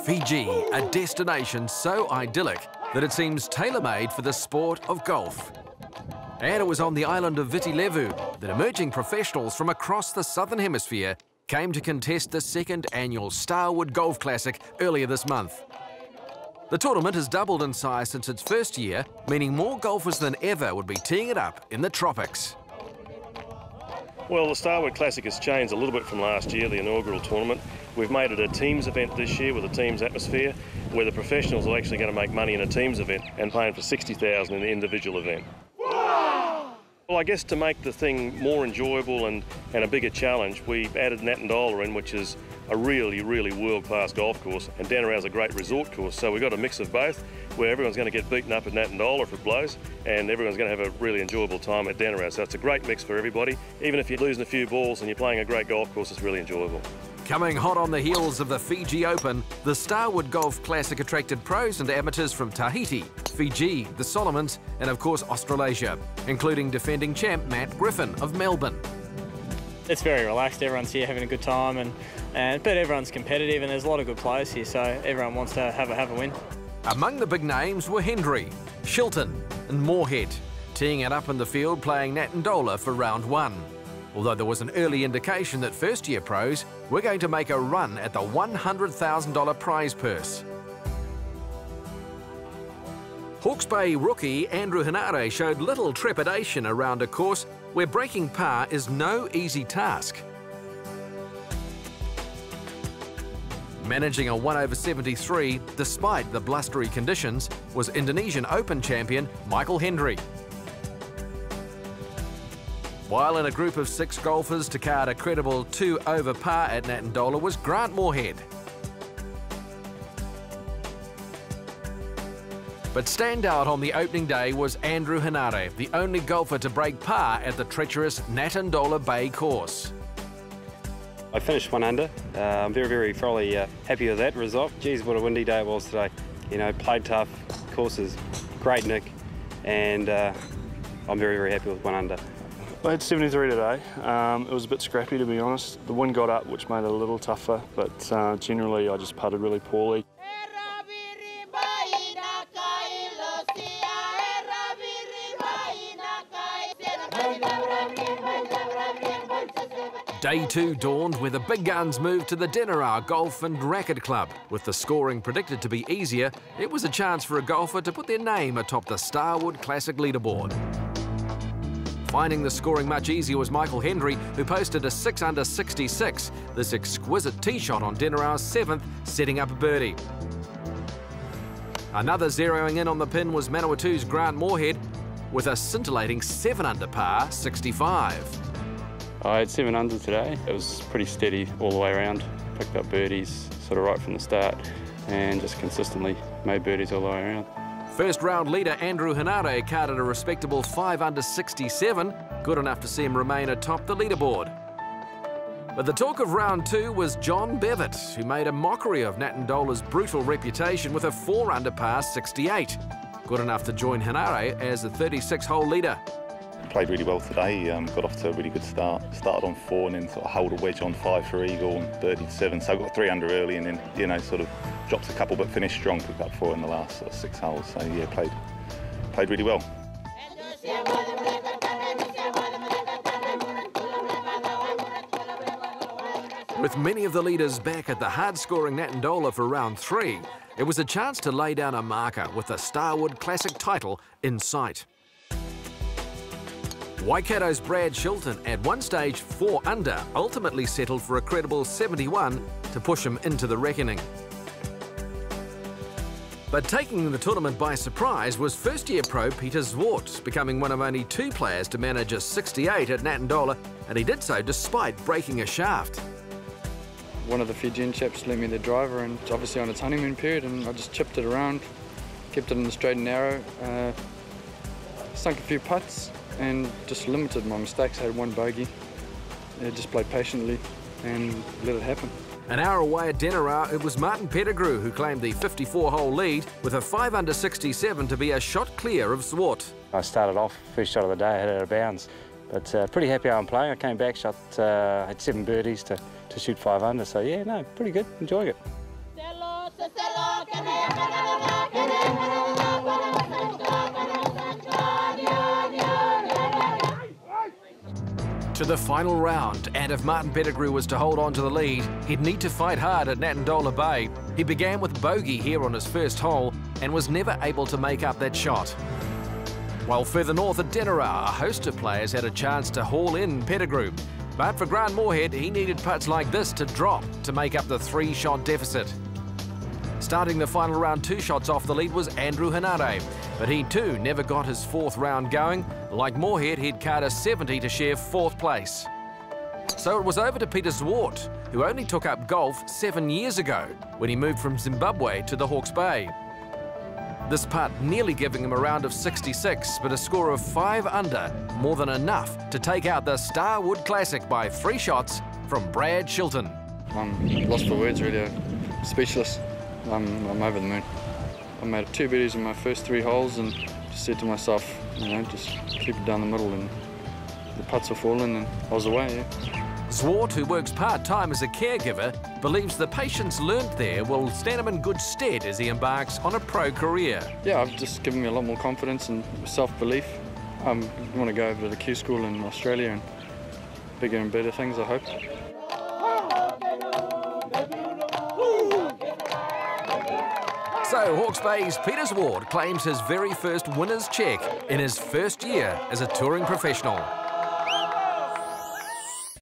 Fiji, a destination so idyllic that it seems tailor-made for the sport of golf. And it was on the island of Viti Levu that emerging professionals from across the Southern Hemisphere came to contest the second annual Starwood Golf Classic earlier this month. The tournament has doubled in size since its first year, meaning more golfers than ever would be teeing it up in the tropics. Well, the Starwood Classic has changed a little bit from last year, the inaugural tournament. We've made it a teams event this year with a teams atmosphere, where the professionals are actually going to make money in a teams event and paying for $60,000 in the individual event. Well, I guess to make the thing more enjoyable and a bigger challenge, we've added Natandola in, which is a really, really world-class golf course, and Danarau's a great resort course, so we've got a mix of both, where everyone's going to get beaten up at Natandola if it blows, and everyone's going to have a really enjoyable time at Danarau. So it's a great mix for everybody. Even if you're losing a few balls and you're playing a great golf course, it's really enjoyable. Coming hot on the heels of the Fiji Open, the Starwood Golf Classic attracted pros and amateurs from Tahiti, Fiji, the Solomons, and of course Australasia, including defending champ Matt Griffin of Melbourne. It's very relaxed, everyone's here having a good time, but everyone's competitive and there's a lot of good players here, so everyone wants to have a win. Among the big names were Hendry, Shilton and Moorhead, teeing it up in the field playing Natandola for round one. Although there was an early indication that first-year pros were going to make a run at the $100,000 prize purse. Hawke's Bay rookie Andrew Henare showed little trepidation around a course where breaking par is no easy task. Managing a 1/73 despite the blustery conditions was Indonesian Open champion Michael Hendry. While in a group of 6 golfers to card a credible 2 over par at Natandola was Grant Moorhead. But standout on the opening day was Andrew Henare, the only golfer to break par at the treacherous Natandola Bay course. I finished 1 under. I'm very thoroughly happy with that result. Geez, what a windy day it was today. You know, played tough, courses, great nick, and I'm very happy with 1 under. I had 73 today. It was a bit scrappy, to be honest. The wind got up, which made it a little tougher, but generally I just putted really poorly. Day 2 dawned where the big guns moved to the Danarau Golf and Racquet Club. With the scoring predicted to be easier, it was a chance for a golfer to put their name atop the Starwood Classic leaderboard. Finding the scoring much easier was Michael Hendry, who posted a 6 under 66, this exquisite tee shot on Danarau's 7th, setting up a birdie. Another zeroing in on the pin was Manawatu's Grant Moorhead, with a scintillating 7 under par 65. I had 7 under today. It was pretty steady all the way around. Picked up birdies sort of right from the start and just consistently made birdies all the way around. First round leader Andrew Henare carded a respectable 5 under 67, good enough to see him remain atop the leaderboard. But the talk of round 2 was John Bevitt, who made a mockery of Natandola's brutal reputation with a 4 under par 68, good enough to join Henare as the 36-hole leader. Played really well today, got off to a really good start. Started on 4 and then sort of held a wedge on 5 for eagle and birdied 7, so I got 3 under early and then, you know, sort of dropped a couple but finished strong, picked up 4 in the last sort of 6 holes, so yeah, played really well. With many of the leaders back at the hard-scoring Natandola for round 3, it was a chance to lay down a marker with the Starwood Classic title in sight. Waikato's Brad Shilton, at one stage 4 under, ultimately settled for a credible 71 to push him into the reckoning. But taking the tournament by surprise was first-year pro Peter Zwart, becoming one of only 2 players to manage a 68 at Natandola, and he did so despite breaking a shaft. One of the Fijian chaps lent me the driver, and it's obviously on its honeymoon period, and I just chipped it around, kept it in the straight and narrow, sunk a few putts, and just limited my mistakes. I had 1 bogey. Just played patiently and let it happen. An hour away at Danarau, it was Martin Pettigrew who claimed the 54-hole lead with a 5 under 67 to be a shot clear of Zwart. I started off, first shot of the day, I hit it out of bounds, But pretty happy how I'm playing. I came back, had 7 birdies to shoot 5 under. So yeah, no, pretty good. Enjoying it. To the final round, and if Martin Pettigrew was to hold on to the lead, he'd need to fight hard at Natandola Bay. He began with bogey here on his first hole and was never able to make up that shot. While further north at Denera, a host of players had a chance to haul in Pettigrew. But for Grant Moorhead, he needed putts like this to drop to make up the 3-shot deficit. Starting the final round 2 shots off the lead was Andrew Hanare, but he too never got his 4th round going. Like Moorhead, he'd card a 70 to share 4th place. So it was over to Peter Zwart, who only took up golf 7 years ago when he moved from Zimbabwe to the Hawke's Bay. This putt nearly giving him a round of 66, but a score of 5 under, more than enough to take out the Starwood Classic by 3 shots from Brad Shilton. I'm lost for words, really. Speechless. I'm over the moon. I made 2 birdies in my first 3 holes and just said to myself, you know, just keep it down the middle, and the putts were falling and I was away, yeah. Zwart, who works part-time as a caregiver, believes the patience learnt there will stand him in good stead as he embarks on a pro career. Yeah, I've just given me a lot more confidence and self-belief. I want to go over to the Q school in Australia and bigger and better things, I hope. So Hawke's Bay's Peter Zwart claims his very first winner's check in his first year as a touring professional.